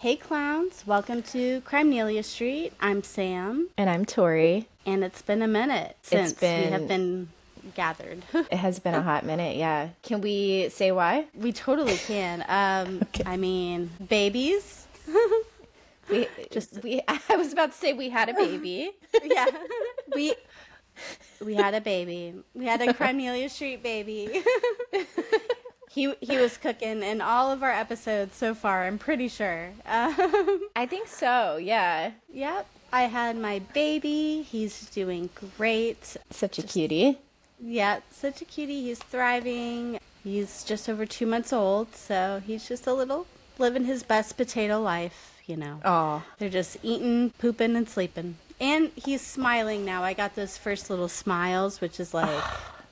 Hey clowns, welcome to Crimenelia Street. I'm Sam. And I'm Tori. And it's been a minute since we have been gathered. It has been a hot minute, yeah. Can we say why? We totally can. Okay. I mean, babies. I was about to say we had a baby. Yeah. We had a baby. We had a Crimenelia Street baby. He was cooking in all of our episodes so far, I'm pretty sure. I think so, yeah. Yep. I had my baby. He's doing great. Such a cutie. Yeah, such a cutie. He's thriving. He's just over 2 months old, so he's just a little living his best potato life, you know. Oh. They're just eating, pooping, and sleeping. And he's smiling now. I got those first little smiles, which is like...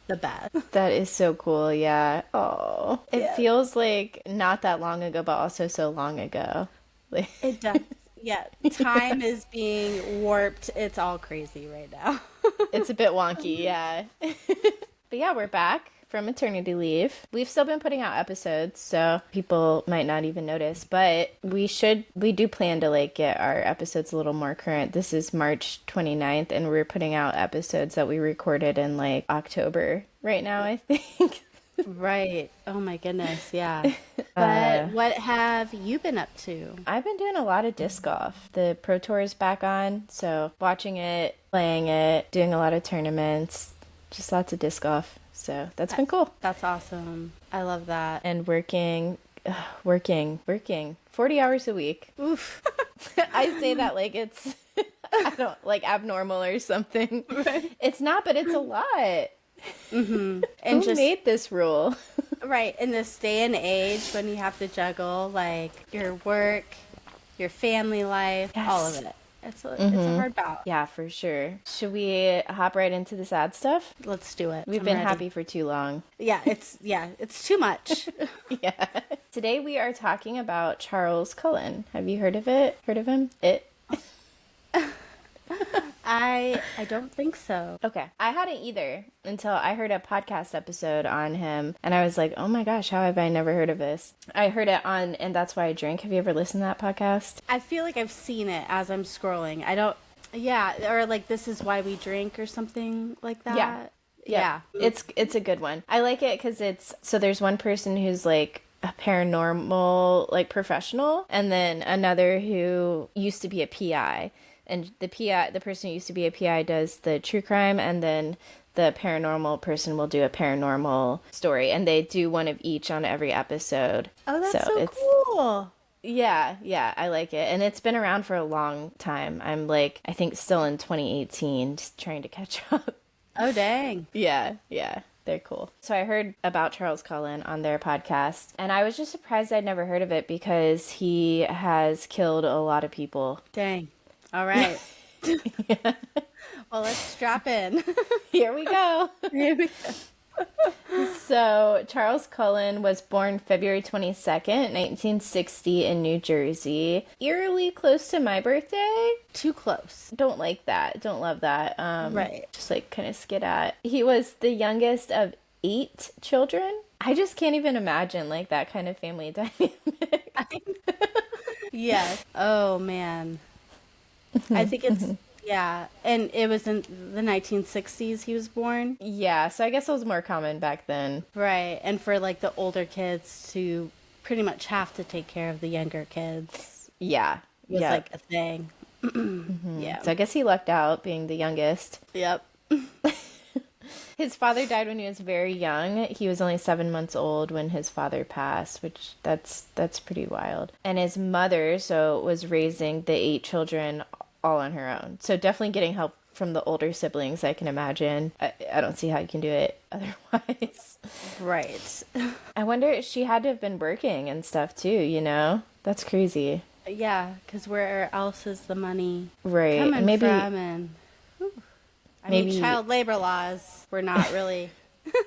the best. That is so cool, yeah. Oh, it feels like not that long ago, but also so long ago. It does. Yeah, time is being warped. It's all crazy right now. It's a bit wonky, yeah. But yeah, we're back from maternity leave. We've still been putting out episodes, so people might not even notice, but we do plan to get our episodes a little more current. This is March 29th, and we're putting out episodes that we recorded in October right now, I think. Right. Oh my goodness, yeah. But what have you been up to? I've been doing a lot of disc golf. The Pro Tour is back on, so watching it, playing it, doing a lot of tournaments, just lots of disc golf. So that's been cool. That's awesome. I love that. And working 40 hours a week. Oof. I say that like it's, I don't abnormal or something. Right. It's not, but it's a lot. Mm-hmm. And Who made this rule? Right. In this day and age when you have to juggle your work, your family life, yes. all of it. It's a hard bout. Yeah, for sure. Should we hop right into the sad stuff? Let's do it. We've been happy for too long. Yeah, it's too much. Yeah. Today we are talking about Charles Cullen. Have you heard of it? Heard of him? I don't think so. Okay. I hadn't either until I heard a podcast episode on him, and I was like, oh my gosh, how have I never heard of this? I heard it on And That's Why I Drink. Have you ever listened to that podcast? I feel like I've seen it as I'm scrolling. Or This Is Why We Drink or something like that. Yeah. It's a good one. I like it because there's one person who's a paranormal professional, and then another who used to be a PI. And the person who used to be a PI does the true crime, and then the paranormal person will do a paranormal story. And they do one of each on every episode. Oh, that's so cool. Yeah, I like it. And it's been around for a long time. I'm I think still in 2018, just trying to catch up. Oh, dang. Yeah, they're cool. So I heard about Charles Cullen on their podcast, and I was just surprised I'd never heard of it because he has killed a lot of people. Dang. All right. Yeah. Well, let's drop in. Here we go. So, Charles Cullen was born February 22nd, 1960 in New Jersey. Eerily close to my birthday. Too close. Don't like that. Don't love that. Right. Just kind of skid at. He was the youngest of 8 children. I just can't even imagine that kind of family dynamic. Yes. Oh, man. I think it's, yeah. And it was in the 1960s he was born. Yeah, so I guess it was more common back then. Right. And for the older kids to pretty much have to take care of the younger kids. Yeah. Was a thing. Mm-hmm. Yeah. So I guess he lucked out being the youngest. Yep. His father died when he was very young. He was only 7 months old when his father passed, which that's pretty wild. And his mother, was raising the 8 children all on her own. So definitely getting help from the older siblings, I can imagine. I don't see how you can do it otherwise. Right. I wonder if she had to have been working and stuff too, That's crazy. Yeah, because where else is the money right. coming Maybe, from? And I mean, child labor laws were not really...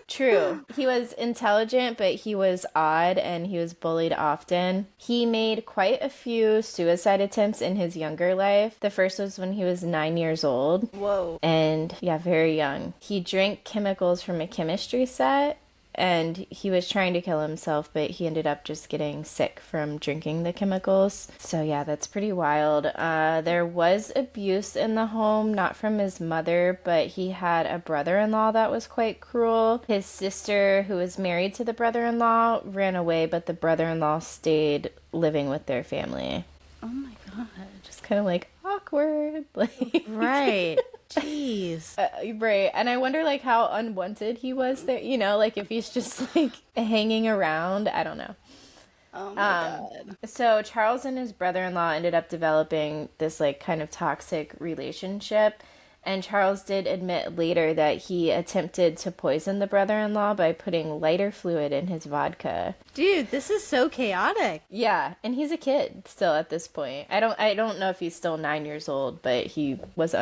True. He was intelligent, but he was odd and he was bullied often. He made quite a few suicide attempts in his younger life. The first was when he was 9 years old. Whoa. And yeah, very young. He drank chemicals from a chemistry set and he was trying to kill himself, but he ended up just getting sick from drinking the chemicals. So yeah, that's pretty wild. There was abuse in the home, not from his mother, but he had a brother-in-law that was quite cruel. His sister, who was married to the brother-in-law, ran away, but the brother-in-law stayed living with their family. Oh my God. Just kind of like awkward. Like, Right. Jeez. right. And I wonder like how unwanted he was there, you know, like if he's just like hanging around. I don't know. Oh my God. So Charles and his brother-in-law ended up developing this like kind of toxic relationship. And Charles did admit later that he attempted to poison the brother-in-law by putting lighter fluid in his vodka. Dude, this is so chaotic. Yeah, and he's a kid still at this point. I don't know if he's still 9 years old, but he was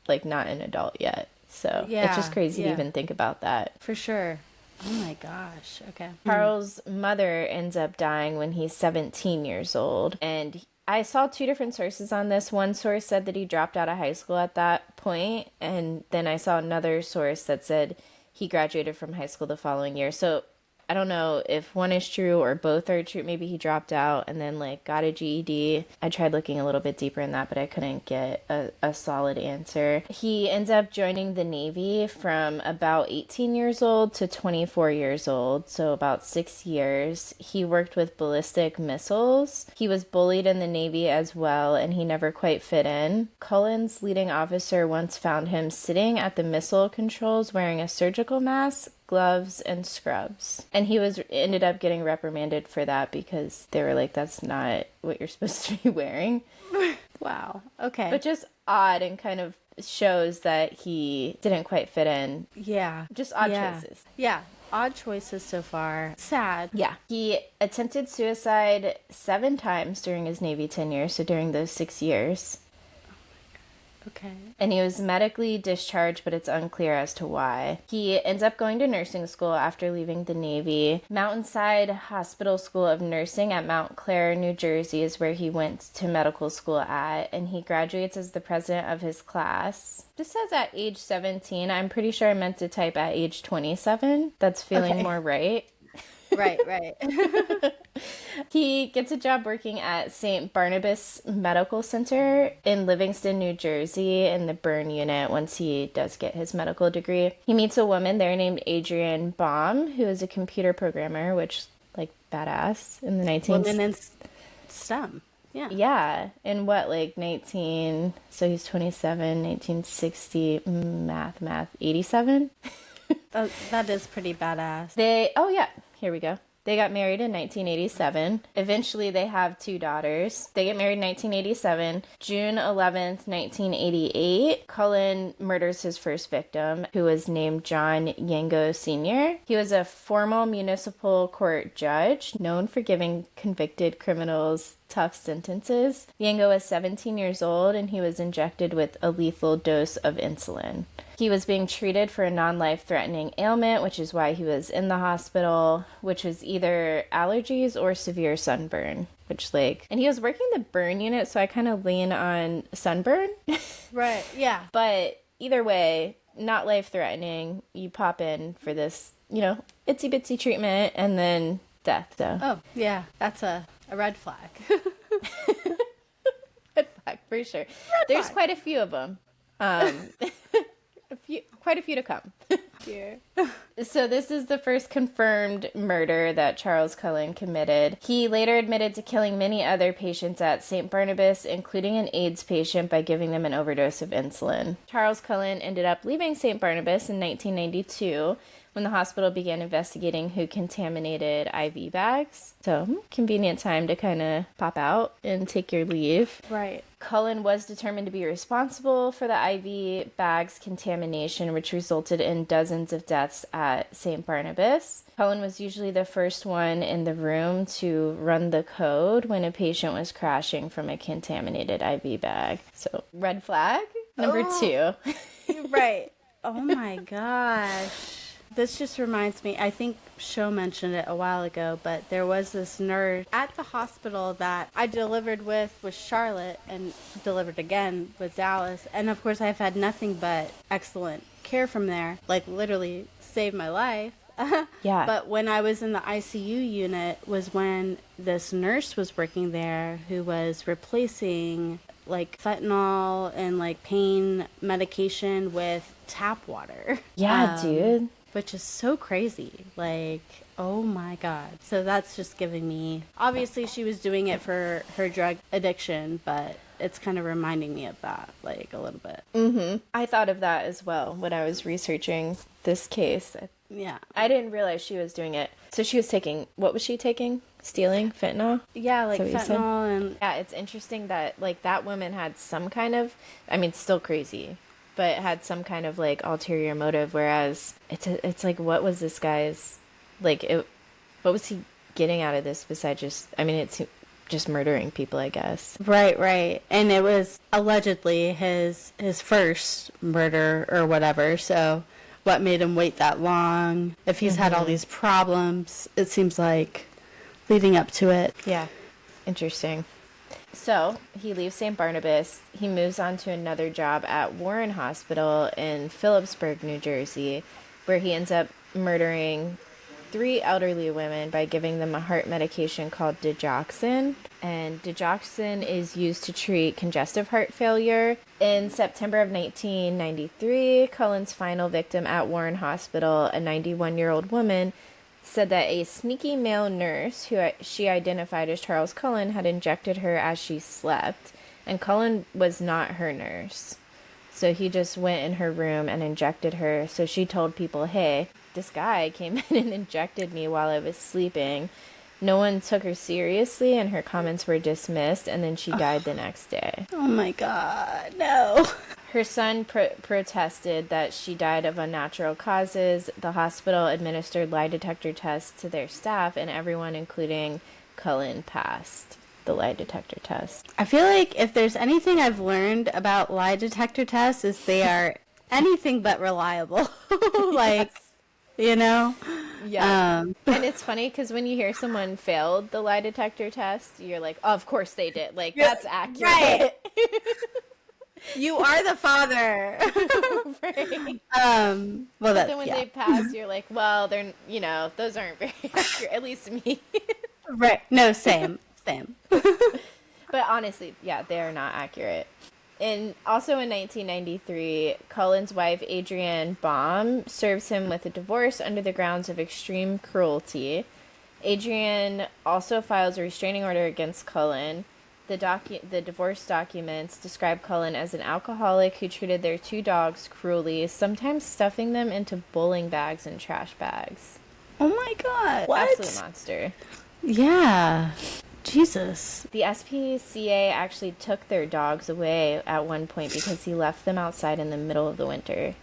like not an adult yet. So it's just crazy to even think about that. For sure. Oh my gosh. Okay. Charles' mother ends up dying when he's 17 years old, and I saw two different sources on this. One source said that he dropped out of high school at that point, and then I saw another source that said he graduated from high school the following year. So I don't know if one is true or both are true. Maybe he dropped out and then like got a GED. I tried looking a little bit deeper in that, but I couldn't get a solid answer. He ends up joining the Navy from about 18 years old to 24 years old, so about 6 years. He worked with ballistic missiles. He was bullied in the Navy as well, and he never quite fit in. Cullen's leading officer once found him sitting at the missile controls wearing a surgical mask, gloves, and scrubs. And he ended up getting reprimanded for that because they were like, that's not what you're supposed to be wearing. Wow. Okay. But just odd, and kind of shows that he didn't quite fit in. Yeah. Just odd choices. Yeah. Odd choices so far. Sad. Yeah. He attempted suicide 7 times during his Navy tenure, so during those 6 years. Okay. And he was medically discharged, but it's unclear as to why. He ends up going to nursing school after leaving the Navy. Mountainside Hospital School of Nursing at Mount Clair, New Jersey is where he went to medical school at, and he graduates as the president of his class. Just says at age 17. I'm pretty sure I meant to type at age 27. That's feeling more right. Right. He gets a job working at St. Barnabas Medical Center in Livingston, New Jersey, in the burn unit once he does get his medical degree. He meets a woman there named Adrienne Baum, who is a computer programmer, which, like, badass in the 19th... Women in STEM. Yeah. Yeah. In what, like, so he's 27, 1960, math, 87? That is pretty badass. Here we go. They got married in 1987. Eventually, they have 2 daughters. They get married in 1987. June 11th, 1988, Cullen murders his first victim, who was named John Yango Sr. He was a formal municipal court judge, known for giving convicted criminals tough sentences. Yango was 17 years old, and he was injected with a lethal dose of insulin. He was being treated for a non-life-threatening ailment, which is why he was in the hospital, which was either allergies or severe sunburn, and he was working the burn unit, so I kind of lean on sunburn. Right, yeah. But either way, not life-threatening. You pop in for this, itsy-bitsy treatment, and then death, so. Oh, yeah, that's a red flag. Red flag, for sure. There's quite a few of them. Quite a few to come. Dear. So this is the first confirmed murder that Charles Cullen committed. He later admitted to killing many other patients at St. Barnabas, including an AIDS patient, by giving them an overdose of insulin. Charles Cullen ended up leaving St. Barnabas in 1992 when the hospital began investigating who contaminated IV bags. So, convenient time to kind of pop out and take your leave. Right. Cullen was determined to be responsible for the IV bags contamination, which resulted in dozens of deaths at St. Barnabas. Cullen was usually the first one in the room to run the code when a patient was crashing from a contaminated IV bag. So, red flag number 2. Right. Oh my gosh. This just reminds me, I think Sho mentioned it a while ago, but there was this nurse at the hospital that I delivered with Charlotte and delivered again with Dallas. And of course, I've had nothing but excellent care from there, like literally saved my life. Yeah. But when I was in the ICU unit was when this nurse was working there who was replacing like fentanyl and like pain medication with tap water. Yeah, dude. Which is so crazy. Like, oh my God. So that's just giving me. Obviously, she was doing it for her drug addiction, but it's kind of reminding me of that, like a little bit. Mm-hmm. I thought of that as well when I was researching this case. Yeah. I didn't realize she was doing it. So she was taking, what was she taking? Stealing fentanyl? Yeah, like fentanyl and. Yeah, it's interesting that like that woman had some kind of, I mean, still crazy, but had some kind of like ulterior motive, whereas it's like, what was this guy's, like, what was he getting out of this besides just, I mean, it's just murdering people, I guess. Right. And it was allegedly his first murder or whatever, so what made him wait that long? If he's had all these problems, it seems like, leading up to it. Yeah, interesting. So he leaves St. Barnabas. He moves on to another job at Warren Hospital in Phillipsburg, New Jersey, where he ends up murdering 3 elderly women by giving them a heart medication called digoxin. And digoxin is used to treat congestive heart failure. In September of 1993, Cullen's final victim at Warren Hospital, a 91-year-old woman, said that a sneaky male nurse, who she identified as Charles Cullen, had injected her as she slept, and Cullen was not her nurse. So he just went in her room and injected her. So she told people, hey, this guy came in and injected me while I was sleeping. No one took her seriously, and her comments were dismissed, and then she died the next day. Oh my God, no. Her son protested that she died of unnatural causes. The hospital administered lie detector tests to their staff, and everyone, including Cullen, passed the lie detector test. I feel like if there's anything I've learned about lie detector tests is they are anything but reliable. Like, yes. You know? Yeah. And it's funny because when you hear someone failed the lie detector test, you're like, oh, of course they did. Like, that's accurate. Right. You are the father. Right. Well, then when they pass, you're like, well, they're, those aren't very accurate, at least to me. Right. No, same. But honestly, yeah, they are not accurate. And also in 1993, Cullen's wife, Adrienne Baum, serves him with a divorce under the grounds of extreme cruelty. Adrienne also files a restraining order against Cullen. The divorce documents describe Cullen as an alcoholic who treated their 2 dogs cruelly, sometimes stuffing them into bowling bags and trash bags. Oh my God. What? Absolute monster. Yeah. Jesus. The SPCA actually took their dogs away at one point because he left them outside in the middle of the winter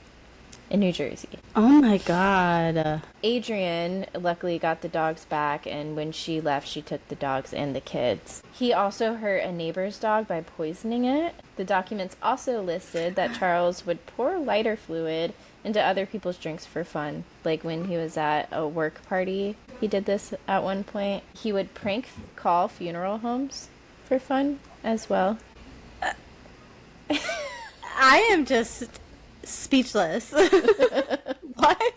in New Jersey. Oh my God. Adrienne luckily got the dogs back, and when she left, she took the dogs and the kids. He also hurt a neighbor's dog by poisoning it. The documents also listed that Charles would pour lighter fluid into other people's drinks for fun. Like when he was at a work party, he did this at one point. He would prank call funeral homes for fun as well. I am just speechless. What?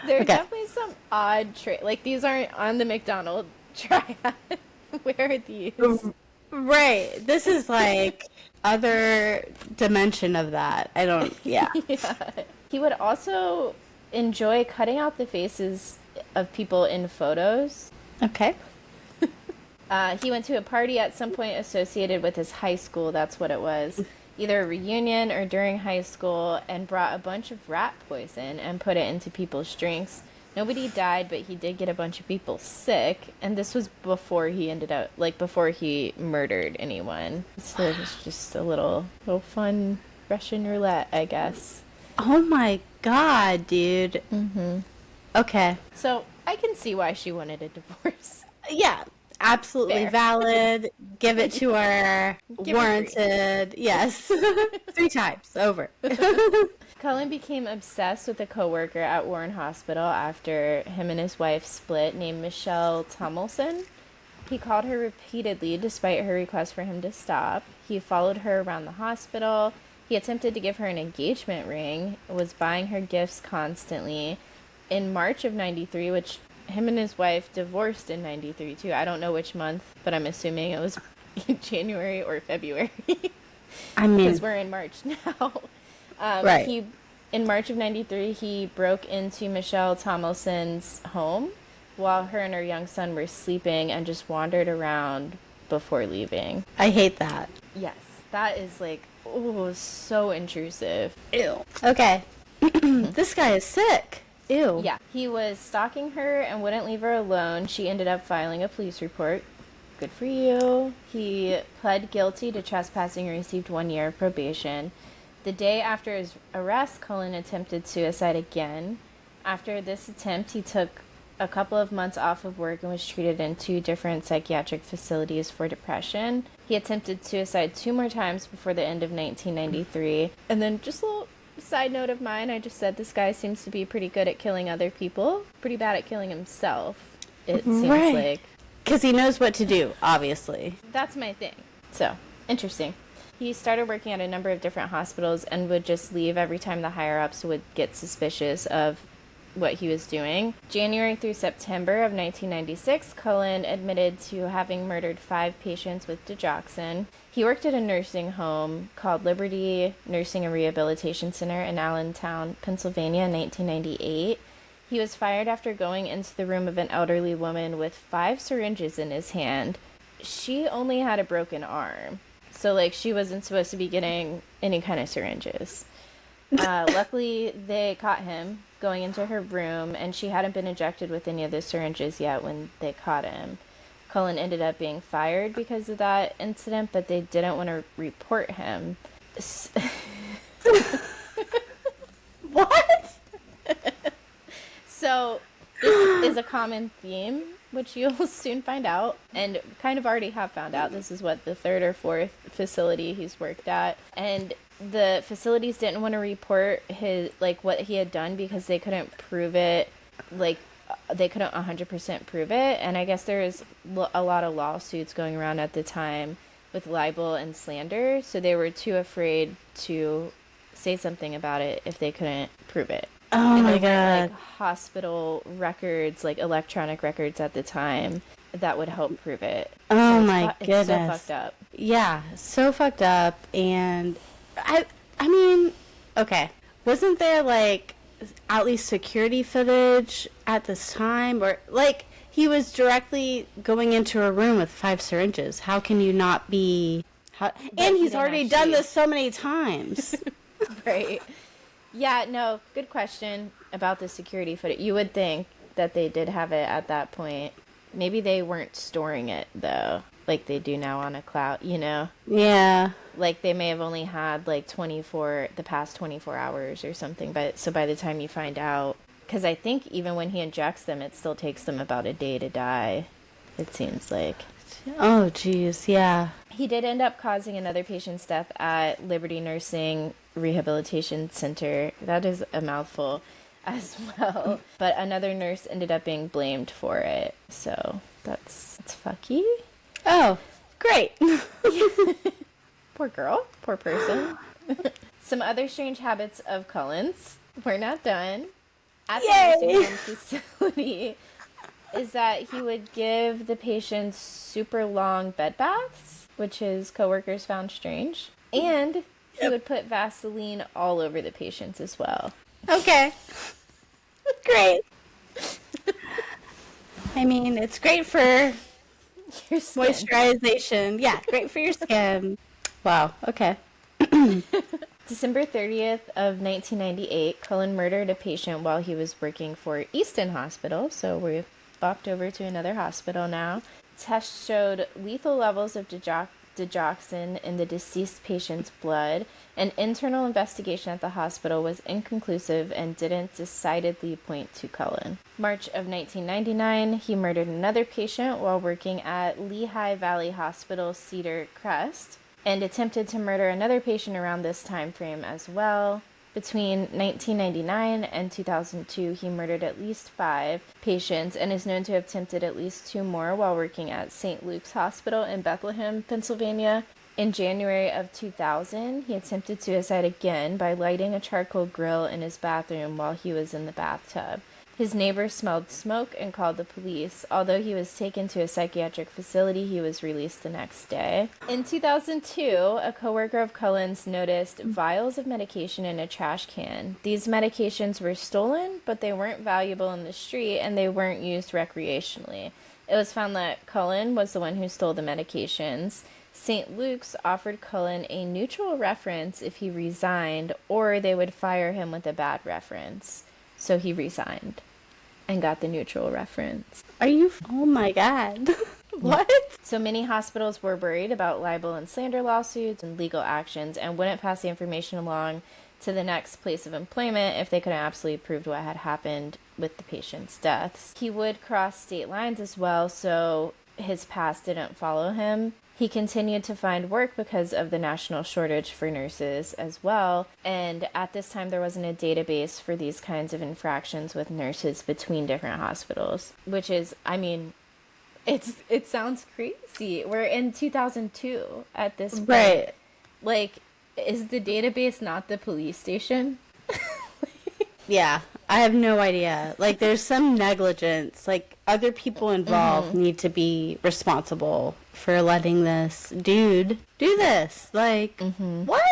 There are definitely some odd like these aren't on the McDonald's triad. Where are these? Right. This is like other dimension of that. I don't, yeah. He would also enjoy cutting out the faces of people in photos. Okay. He went to a party at some point associated with his high school. That's what it was. Either a reunion or during high school, and brought a bunch of rat poison and put it into people's drinks. Nobody died, but he did get a bunch of people sick, and this was before he before he murdered anyone. So it was just a little fun Russian roulette, I guess. Oh my God, dude. Mm-hmm. Okay. So I can see why she wanted a divorce. Yeah. Absolutely fair. Valid. Give it to her. Warranted. Yes. 3 times. Over. Cullen became obsessed with a coworker at Warren Hospital after him and his wife split, named Michelle Tomlinson. He called her repeatedly despite her request for him to stop. He followed her around the hospital. He attempted to give her an engagement ring, was buying her gifts constantly. in March of 93, which him and his wife divorced in 93 too. I don't know which month, but I'm assuming it was January or February. I mean, because we're in March now. Right. In March of 93, he broke into Michelle Tomlinson's home while her and her young son were sleeping and just wandered around before leaving. I hate that. Yes, that is like, oh, so intrusive. Ew. Okay. This guy is sick. Ew. Yeah, he was stalking her and wouldn't leave her alone. She ended up filing a police report. Good for you. He pled guilty to trespassing and received 1 year of probation. The day after his arrest, Cullen attempted suicide again. After this attempt, he took a couple of months off of work and was treated in 2 different psychiatric facilities for depression. He attempted suicide 2 more times before the end of 1993. And then just a little side note of mine, I just said this guy seems to be pretty good at killing other people, pretty bad at killing himself, it seems like. Because he knows what to do, obviously. That's my thing. So, interesting. He started working at a number of different hospitals and would just leave every time the higher-ups would get suspicious of what he was doing. January through September of 1996, Cullen admitted to having murdered 5 patients with digoxin. He worked at a nursing home called Liberty Nursing and Rehabilitation Center in Allentown, Pennsylvania in 1998. He was fired after going into the room of an elderly woman with 5 syringes in his hand. She only had a broken arm, so like she wasn't supposed to be getting any kind of syringes. Luckily, they caught him going into her room, and she hadn't been injected with any of the syringes yet when they caught him. Cullen ended up being fired because of that incident, but they didn't want to report him. What? So, this is a common theme, which you'll soon find out, and kind of already have found out. This is what, the 3rd or 4th facility he's worked at, and the facilities didn't want to report his, like, what he had done because they couldn't prove it, like, they couldn't 100% prove it, and I guess there was a lot of lawsuits going around at the time with libel and slander, so they were too afraid to say something about it if they couldn't prove it. Oh and my there God. weren't, like, hospital records, like electronic records at the time that would help prove it. Oh So my goodness. It's so fucked up. Yeah, so fucked up. And I mean, okay. Wasn't there like at least security footage at this time? Or like he was directly going into a room with 5 syringes. How can you not be... And he's already done this so many times. Right. Yeah, no, good question about the security footage. You would think that they did have it at that point. Maybe they weren't storing it, though, like they do now on a cloud, you know? Yeah. Like, they may have only had, like, the past 24 hours or something. But so by the time you find out... Because I think even when he injects them, it still takes them about a day to die, it seems like. Oh, geez, yeah. He did end up causing another patient's death at Liberty Nursing Rehabilitation Center. That is a mouthful as well. But another nurse ended up being blamed for it. So it's fucky. Oh, great. Poor girl. Poor person. Some other strange habits of Cullen's. We're not done. At the nursing home facility is that he would give the patients super long bed baths, which his coworkers found strange. And he would put Vaseline all over the patients as well. Okay. Great. I mean, it's great for Your skin. moisturization. Yeah, great for your skin. Wow, okay. December 30th of 1998, Cullen murdered a patient while he was working for Easton Hospital, so we bopped over to another hospital now. Tests showed lethal levels of digoxin in the deceased patient's blood. An internal investigation at the hospital was inconclusive and didn't decidedly point to Cullen. March of 1999, he murdered another patient while working at Lehigh Valley Hospital Cedar Crest, and attempted to murder another patient around this time frame as well. Between 1999 and 2002, he murdered at least 5 patients and is known to have attempted at least 2 more while working at St. Luke's Hospital in Bethlehem, Pennsylvania. In January of 2000, he attempted suicide again by lighting a charcoal grill in his bathroom while he was in the bathtub. His neighbor smelled smoke and called the police. Although he was taken to a psychiatric facility, he was released the next day. In 2002, a coworker of Cullen's noticed vials of medication in a trash can. These medications were stolen, but they weren't valuable in the street and they weren't used recreationally. It was found that Cullen was the one who stole the medications. St. Luke's offered Cullen a neutral reference if he resigned, or they would fire him with a bad reference. So he resigned and got the neutral reference. Oh my God. What? So many hospitals were worried about libel and slander lawsuits and legal actions and wouldn't pass the information along to the next place of employment if they couldn't absolutely prove what had happened with the patient's deaths. He would cross state lines as well, so his past didn't follow him. He continued to find work because of the national shortage for nurses as well. And at this time, there wasn't a database for these kinds of infractions with nurses between different hospitals, which is, I mean, it sounds crazy. We're in 2002 at this point. Right. Like, is the database not the police station? Yeah, I have no idea. Like, there's some negligence. Like, other people involved need to be responsible for letting this dude do this. Like, what?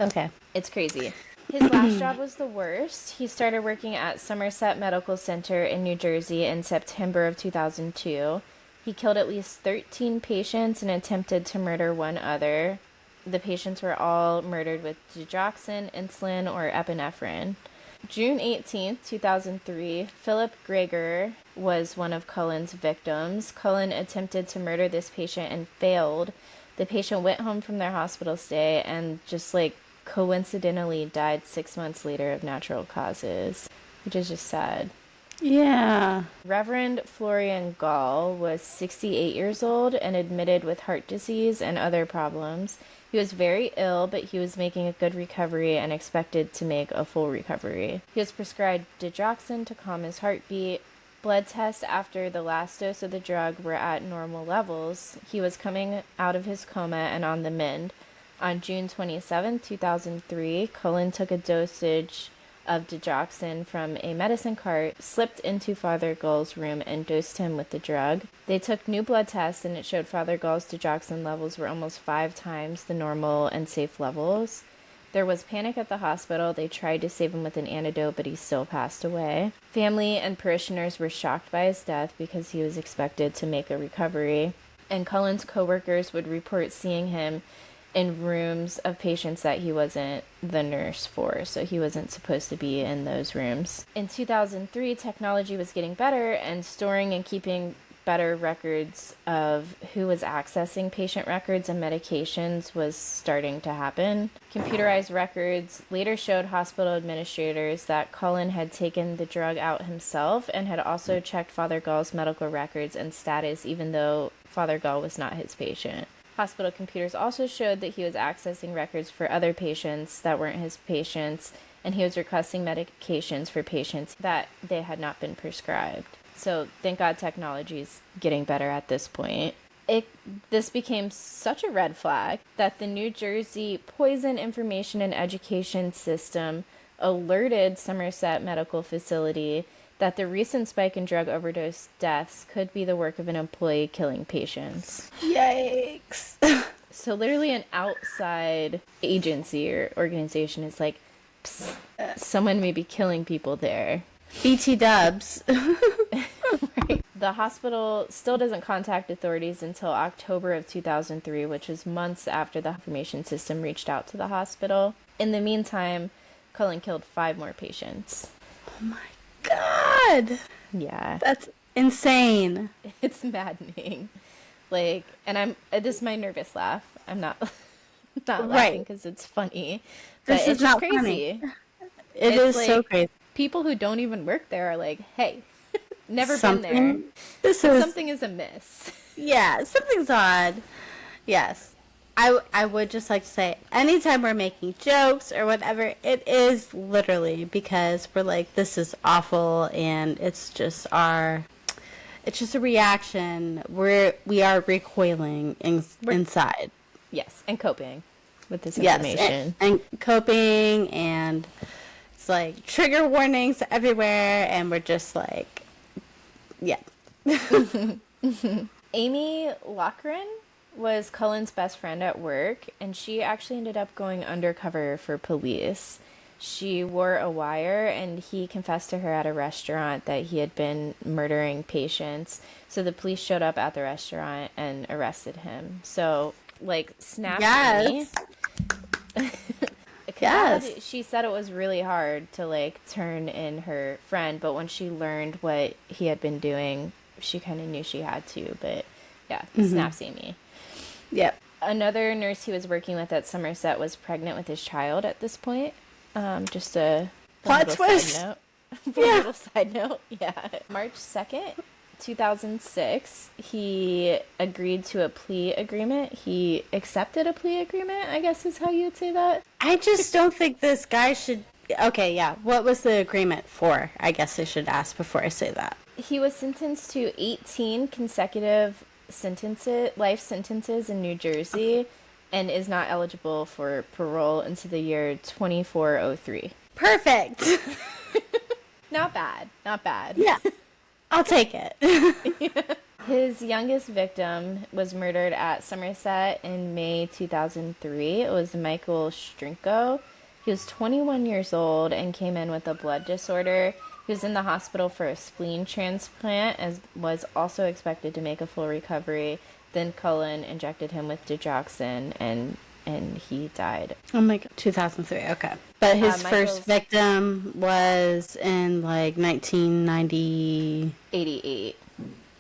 Okay. It's crazy. His last job was the worst. He started working at Somerset Medical Center in New Jersey in September of 2002. He killed at least 13 patients and attempted to murder one other. The patients were all murdered with digoxin, insulin, or epinephrine. June 18th, 2003, Philip Greger was one of Cullen's victims. Cullen attempted to murder this patient and failed. The patient went home from their hospital stay and just, like, coincidentally died 6 months later of natural causes, which is just sad. Yeah. Reverend Florian Gall was 68 years old and admitted with heart disease and other problems. He was very ill, but he was making a good recovery and expected to make a full recovery. He was prescribed digoxin to calm his heartbeat. Blood tests after the last dose of the drug were at normal levels. He was coming out of his coma and on the mend. On June 27, 2003, Cullen took a dosage of digoxin from a medicine cart, slipped into Father Gull's room, and dosed him with the drug. They took new blood tests, and it showed Father Gull's digoxin levels were almost 5 times the normal and safe levels. There was panic at the hospital. They tried to save him with an antidote, but he still passed away. Family and parishioners were shocked by his death because he was expected to make a recovery. And Cullen's coworkers would report seeing him in rooms of patients that he wasn't the nurse for, so he wasn't supposed to be in those rooms. In 2003, technology was getting better, and storing and keeping better records of who was accessing patient records and medications was starting to happen. Computerized records later showed hospital administrators that Cullen had taken the drug out himself and had also checked Father Gull's medical records and status, even though Father Gull was not his patient. Hospital computers also showed that he was accessing records for other patients that weren't his patients, and he was requesting medications for patients that they had not been prescribed. So thank God technology is getting better at this point. This became such a red flag that the New Jersey Poison Information and Education System alerted Somerset Medical Facility that the recent spike in drug overdose deaths could be the work of an employee killing patients. Yikes. So literally an outside agency or organization is like, someone may be killing people there. BT dubs. Right. The hospital still doesn't contact authorities until October of 2003, which is months after the information system reached out to the hospital. In the meantime, Cullen killed 5 more patients. Oh my God. Yeah. That's insane. It's maddening. Like, and this is my nervous laugh. I'm not laughing because it's funny. But This is it's just not crazy. funny. It is like, so crazy. People who don't even work there are like, hey, never Something- been there. Something is amiss. Yeah, something's odd. Yes. I would just like to say, anytime we're making jokes or whatever, it is literally because we're like, this is awful, and it's just a reaction. We are recoiling inside. Yes, and coping with this information. Yes, and coping, and It's like trigger warnings everywhere, and we're just like, yeah. Amy Lochran was Cullen's best friend at work, and she actually ended up going undercover for police. She wore a wire, and he confessed to her at a restaurant that he had been murdering patients. So the police showed up at the restaurant and arrested him. So, like, snap Amy. Yes. She said it was really hard to, like, turn in her friend, but when she learned what he had been doing, she kind of knew she had to. But, yeah, snaps Amy. Yep. Another nurse he was working with at Somerset was pregnant with his child at this point. Just a plot twist. Side note. Little side note. Yeah. March 2nd, 2006, he agreed to a plea agreement. He accepted a plea agreement, I guess is how you'd say that. I just don't think this guy should... Okay, yeah. What was the agreement for? I guess I should ask before I say that. He was sentenced to 18 consecutive life sentences in New Jersey, and is not eligible for parole into the year 2403. Perfect. Not bad. Not bad. Yeah. I'll take it. His youngest victim was murdered at Somerset in May 2003. It was Michael Strinko. He was 21 years old and came in with a blood disorder. He was in the hospital for a spleen transplant, as was also expected to make a full recovery. Then Cullen injected him with digoxin, and he died. Oh my God, 2003, okay. But his first victim was in, like, 88.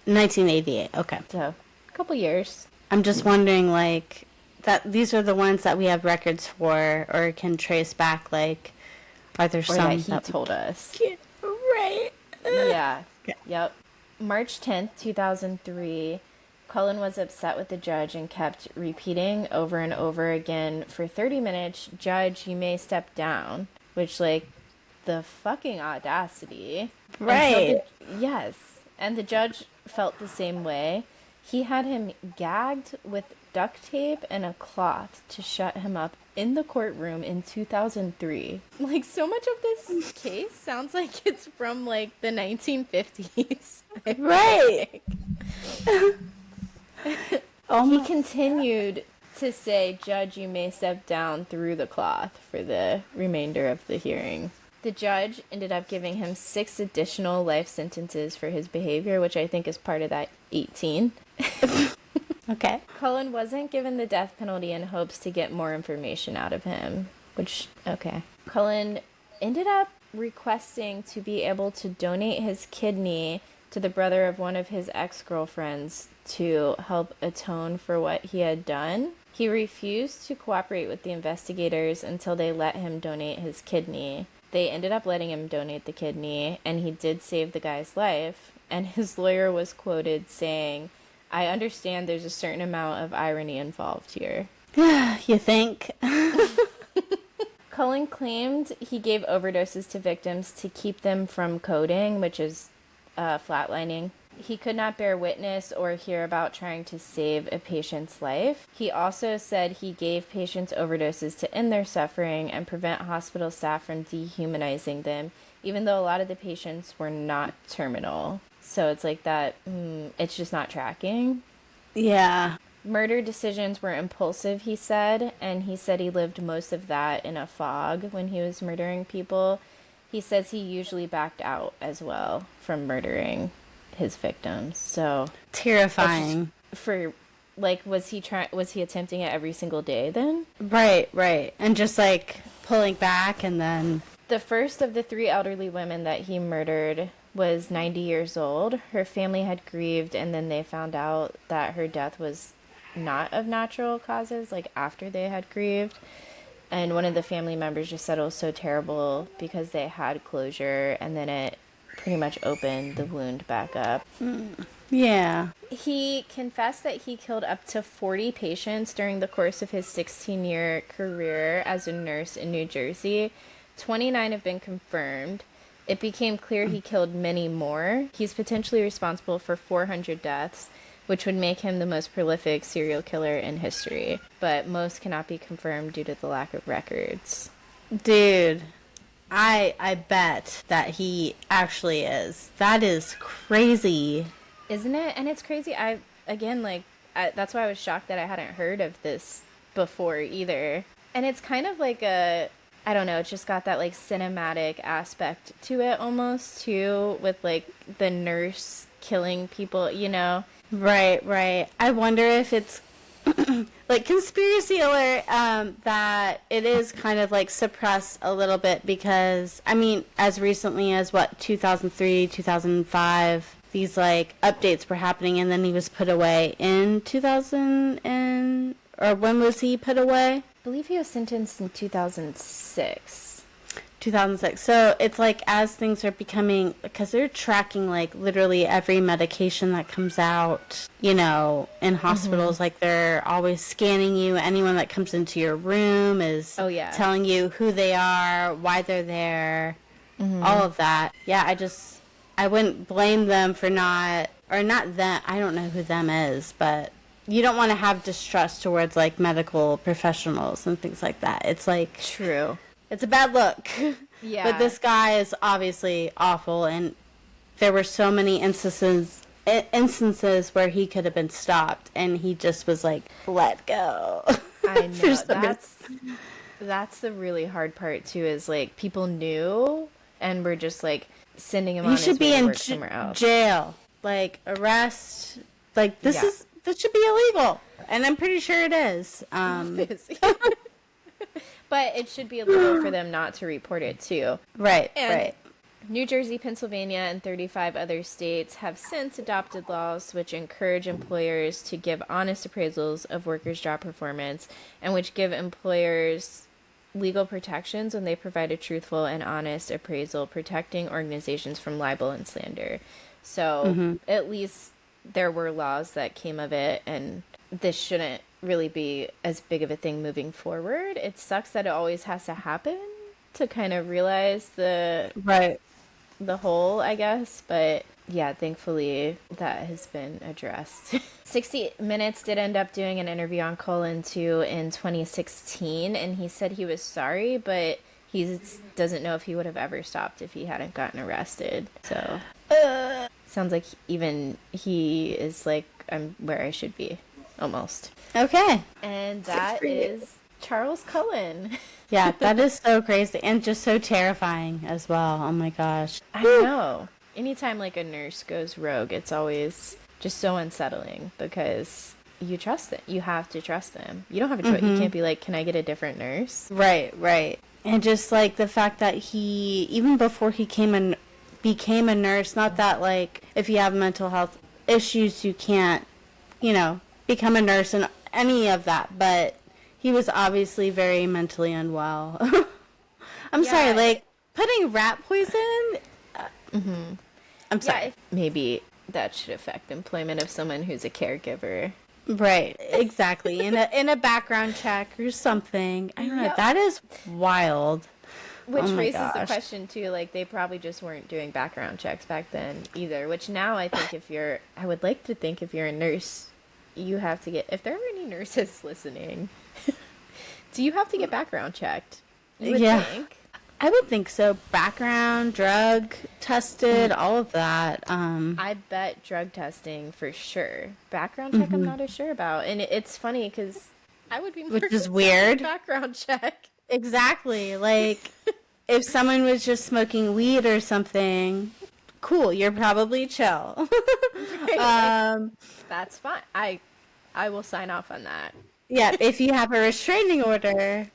1988, okay. So, a couple years. I'm just wondering, like, that these are the ones that we have records for, or can trace back, like, are there some that he told us? Right. Yeah. Okay. Yep. March 10th, 2003, Cullen was upset with the judge and kept repeating over and over again for 30 minutes, "Judge, you may step down," which, like, the fucking audacity. Right. Yes. And the judge felt the same way. He had him gagged with duct tape and a cloth to shut him up in the courtroom in 2003. Like, so much of this case sounds like it's from, like, the 1950s. Right. He continued to say, "Judge, you may step down," through the cloth for the remainder of the hearing. The judge ended up giving him 6 additional life sentences for his behavior, which I think is part of that 18. Okay. Cullen wasn't given the death penalty in hopes to get more information out of him, which, okay. Cullen ended up requesting to be able to donate his kidney to the brother of one of his ex-girlfriends to help atone for what he had done. He refused to cooperate with the investigators until they let him donate his kidney. They ended up letting him donate the kidney, and he did save the guy's life. And his lawyer was quoted saying, "I understand there's a certain amount of irony involved here." You think? Cullen claimed he gave overdoses to victims to keep them from coding, which is flatlining. He could not bear witness or hear about trying to save a patient's life. He also said he gave patients overdoses to end their suffering and prevent hospital staff from dehumanizing them, even though a lot of the patients were not terminal. So it's like that, it's just not tracking. Yeah. Murder decisions were impulsive, he said, and he said he lived most of that in a fog when he was murdering people. He says he usually backed out as well from murdering his victims. So terrifying. For, like, was he attempting it every single day then? Right. And just, like, pulling back, and then... The first of the 3 elderly women that he murdered was 90 years old. Her family had grieved, and then they found out that her death was not of natural causes, like, after they had grieved. And one of the family members just said it was so terrible because they had closure, and then it pretty much opened the wound back up. Yeah. He confessed that he killed up to 40 patients during the course of his 16-year career as a nurse in New Jersey. 29 have been confirmed. It became clear he killed many more. He's potentially responsible for 400 deaths, which would make him the most prolific serial killer in history. But most cannot be confirmed due to the lack of records. Dude, I bet that he actually is. That is crazy. Isn't it? And it's crazy. That's why I was shocked that I hadn't heard of this before either. And it's kind of like I don't know, it's just got that like cinematic aspect to it almost too, with like the nurse killing people, you know? Right, right. I wonder if it's like conspiracy alert, that it is kind of like suppressed a little bit because, I mean, as recently as 2003, 2005, these like updates were happening, and then he was put away in 2000 or when was he put away? I believe he was sentenced in 2006. 2006. So it's like as things are becoming, because they're tracking like literally every medication that comes out, you know, in hospitals. Like they're always scanning you. Anyone that comes into your room is telling you who they are, why they're there, all of that. Yeah, I wouldn't blame them for not them. I don't know who them is, but you don't want to have distrust towards like medical professionals and things like that. It's like, true. It's a bad look. Yeah. But this guy is obviously awful, and there were so many instances where he could have been stopped, and he just was like, let go. I know. That's the really hard part, too, is like people knew and were just like sending him on his way to work somewhere else. Jail. Like, arrest. Like, this should be illegal. And I'm pretty sure it is. But it should be illegal for them not to report it, too. Right, and right. New Jersey, Pennsylvania, and 35 other states have since adopted laws which encourage employers to give honest appraisals of workers' job performance and which give employers legal protections when they provide a truthful and honest appraisal, protecting organizations from libel and slander. So at least there were laws that came of it, and this shouldn't really be as big of a thing moving forward. It sucks that it always has to happen to kind of realize the whole, I guess, but yeah, thankfully that has been addressed. 60 Minutes did end up doing an interview on Cullen too in 2016, and he said he was sorry, but he doesn't know if he would have ever stopped if he hadn't gotten arrested. So sounds like even he is like, I'm where I should be. Almost. Okay. And that is Charles Cullen. Yeah, that is so crazy and just so terrifying as well. Oh my gosh. I know. Anytime like a nurse goes rogue, it's always just so unsettling because you trust it. You have to trust them. You don't have a choice. You can't be like, can I get a different nurse? Right, right. And just like the fact that he, even before he became a nurse, not that like if you have mental health issues, you can't, you know, become a nurse and any of that, but he was obviously very mentally unwell. I'm sorry, like putting rat poison. I'm sorry. Maybe that should affect employment of someone who's a caregiver. Right, exactly. in a background check or something. I don't know. That is wild. Which raises the question too, like they probably just weren't doing background checks back then either. Which now I think I would like to think if you're a nurse, you have to get, if there are any nurses listening, do you have to get background checked? You would think. I would think so. Background, drug tested, all of that. I bet drug testing for sure. Background check, I'm not as sure about. And it's funny because I would be more which is weird. Background check. Exactly. Like if someone was just smoking weed or something, cool. You're probably chill. That's fine. I will sign off on that. Yeah, if you have a restraining order.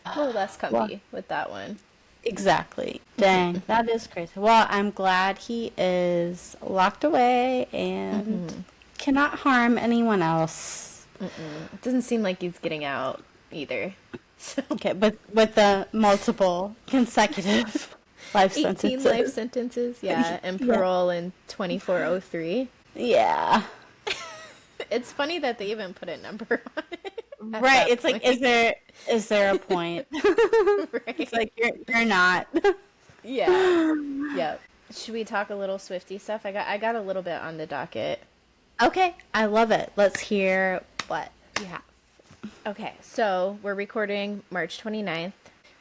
A little less comfy with that one. Exactly. Dang, that is crazy. Well, I'm glad he is locked away and cannot harm anyone else. It doesn't seem like he's getting out either. So. Okay, but with the multiple consecutive life sentences. 18 life sentences, yeah, and parole in 2403. Yeah. It's funny that they even put a number on it. Right. It's point. Like, is there a point? Right. It's like you're not. Yeah. Yep. Should we talk a little Swiftie stuff? I got a little bit on the docket. Okay. I love it. Let's hear what you have. Okay, so we're recording March 29th.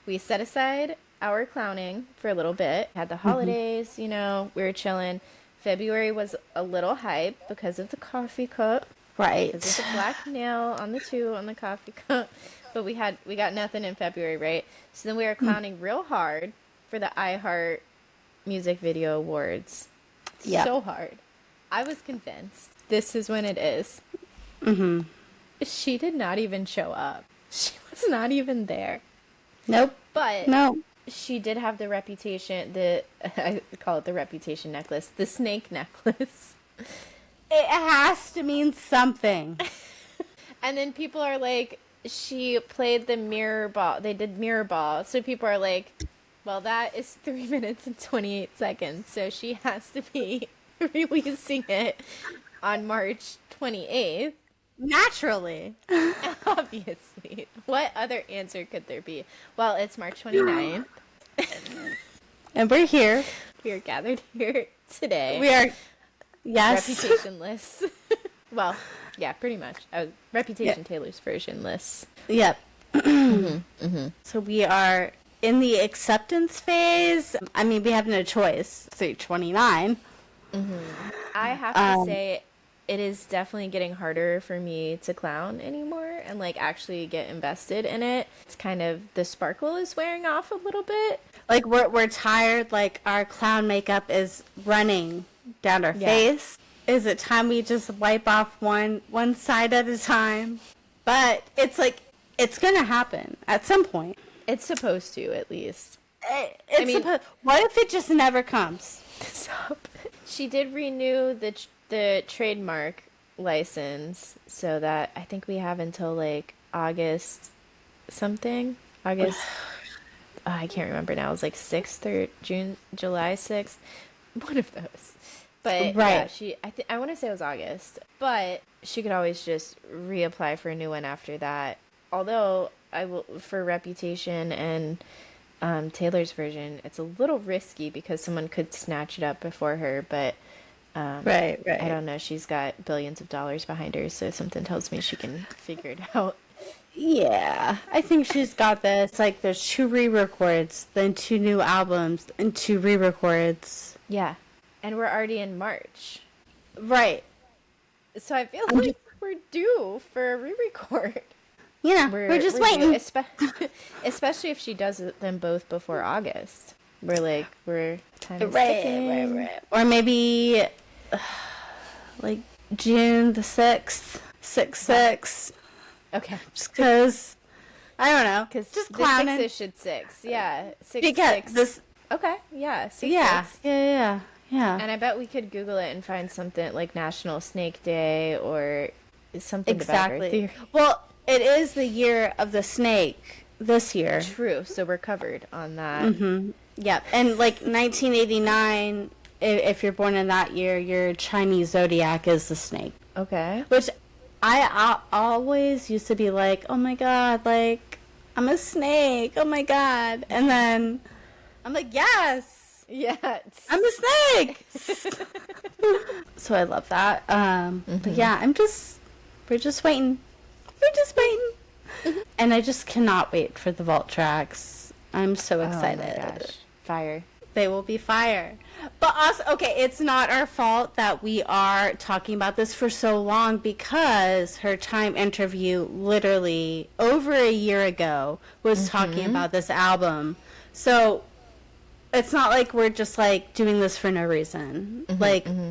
we set aside our clowning for a little bit. Had the holidays, you know, we were chilling. February was a little hype because of the coffee cup. Right. Because of the black nail on the 2 on the coffee cup. But we got nothing in February, right? So then we were clowning real hard for the iHeart Music Video Awards. Yep. So hard. I was convinced this is when it is. She did not even show up. She was not even there. Nope. But no. She did have the reputation, I call it the reputation necklace, the snake necklace. It has to mean something. And then people are like, she played the mirror ball. They did mirror ball. So people are like, well, that is 3 minutes and 28 seconds. So she has to be releasing it on March 28th. Naturally. Obviously. What other answer could there be? Well, it's March 29th. And we're here. We are gathered here today. We are, yes. Reputation-less. Well, yeah, pretty much. Reputation Taylor's version-less. Yep. So we are in the acceptance phase. I mean, we have no choice. 329. I have to say, it is definitely getting harder for me to clown anymore and like actually get invested in it. It's kind of, the sparkle is wearing off a little bit. Like we're tired, like our clown makeup is running down our face. Is it time we just wipe off one side at a time? But it's like, it's gonna happen at some point. It's supposed to, at least. What if it just never comes? Stop. She did renew the trademark license, so that I think we have until like August something. August. I can't remember now. It was like 6th or July 6th. One of those. But right. Yeah, I want to say it was August. But she could always just reapply for a new one after that. Although for Reputation and Taylor's version, it's a little risky because someone could snatch it up before her, but right. I don't know. She's got billions of dollars behind her, so something tells me she can figure it out. Yeah, I think she's got this. Like, there's 2 re-records, then 2 new albums, and 2 re-records. Yeah, and we're already in March. Right. So I feel like we're due for a re-record. Yeah, we're just waiting. Especially if she does them both before August. We're kind of right. Or maybe, like, June the 6th. 6/6. Okay. Just because, I don't know. Because just clowning. The 6 should 6. Yeah. 6 because 6. This. Okay. Yeah. 6 Yeah. 6. Yeah. And I bet we could Google it and find something like National Snake Day or something exactly. about her. Well, it is the year of the snake this year. True. So we're covered on that. Mm-hmm. Yep. And like 1989, if you're born in that year, your Chinese zodiac is the snake. Okay. Which I always used to be like, oh my God, like, I'm a snake. Oh my God. And then I'm like, yes. Yes. I'm a snake. So I love that. But yeah, we're just waiting. We're just waiting. And I just cannot wait for the vault tracks. I'm so excited. Oh my gosh. Fire. They will be fire. But also, okay, it's not our fault that we are talking about this for so long because her Time interview literally over a year ago was talking about this album. So it's not like we're just like doing this for no reason.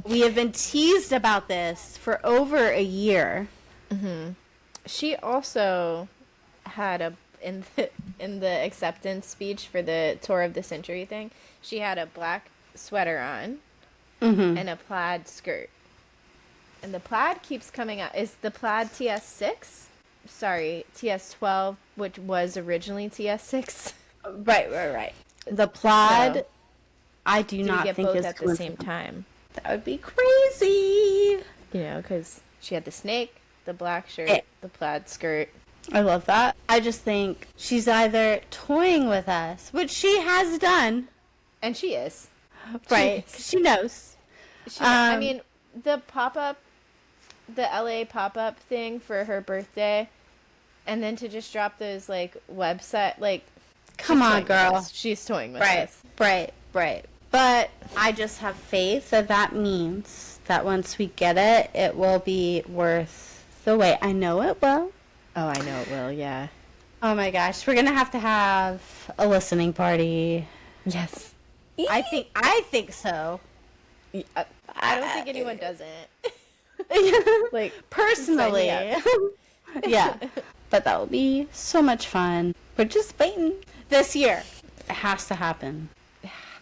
We have been teased about this for over a year. She also had in the acceptance speech for the Tour of the Century thing, she had a black sweater on and a plaid skirt. And the plaid keeps coming out. Is the plaid TS6? Sorry, TS12, which was originally TS6. Right. The plaid, so, I do not get think both is at the same time. That would be crazy. You know, because she had the snake, the black shirt, the plaid skirt. I love that. I just think she's either toying with us, which she has done. And she is. Right. She knows. I mean, the pop-up, the LA pop-up thing for her birthday, and then to just drop those, like, website, like, Come on, girl. She's toying with Right, us. right. But I just have faith that means that once we get it, it will be worth the wait. I know it will. Oh, I know it will, yeah. Oh my gosh, we're gonna have a listening party. Yes. I think so. I don't think anyone doesn't. Like, Personally. sign Yeah. But that will be so much fun. We're just waiting. This year. It has to happen.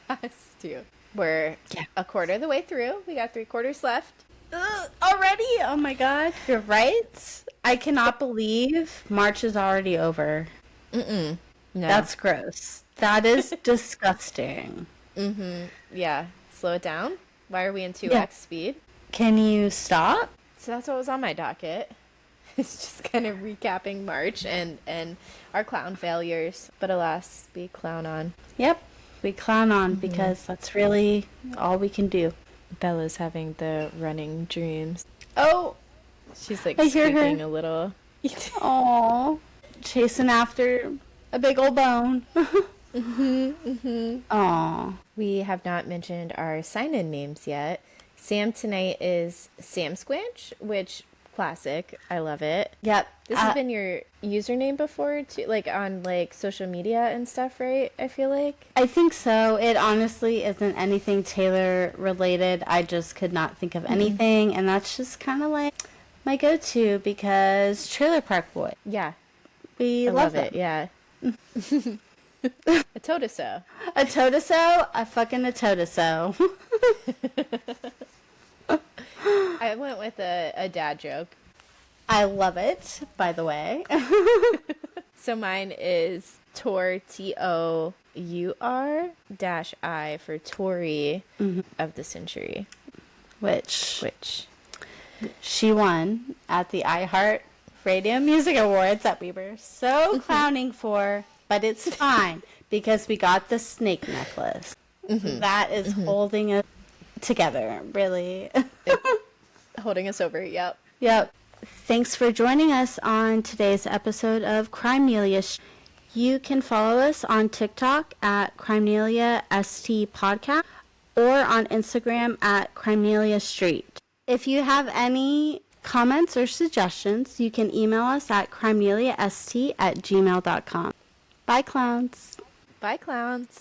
Has to. We're a quarter of the way through. We got 3/4 left. Already? Oh my god. You're right. I cannot believe March is already over. No. That's gross. That is disgusting. Yeah. Slow it down. Why are we in 2x speed? Can you stop? So that's what was on my docket. It's just kind of recapping March and our clown failures. But alas, we clown on. Yep. We clown on because that's really all we can do. Bella's having the running dreams. Oh, She's like I hear her. squeaking a little. aw. Chasing after a big old bone. Aw. We have not mentioned our sign-in names yet. Sam tonight is Sam Squinch, which classic. I love it. Yep. This has been your username before too, like on like social media and stuff, right? I feel like. I think so. It honestly isn't anything Taylor related. I just could not think of anything, and that's just kind of like my go-to because Trailer Park Boy. Yeah. We I love it. them. Yeah. A Totoso. A Totoso? A fucking a Totoso. I went with a dad joke. I love it, by the way. So mine is Tor, Tour -I for Tory of the Century. Which Which, she won at the iHeart Radio Music Awards that we were so clowning for, but it's fine because we got the snake necklace. That is holding us together, really. holding us over, yep. Yep. Thanks for joining us on today's episode of Crimenelia Street. You can follow us on TikTok at Crimenelia ST Podcast or on Instagram at Crimenelia Street. If you have any comments or suggestions, you can email us at crimeneliast@gmail.com. Bye, clowns. Bye, clowns.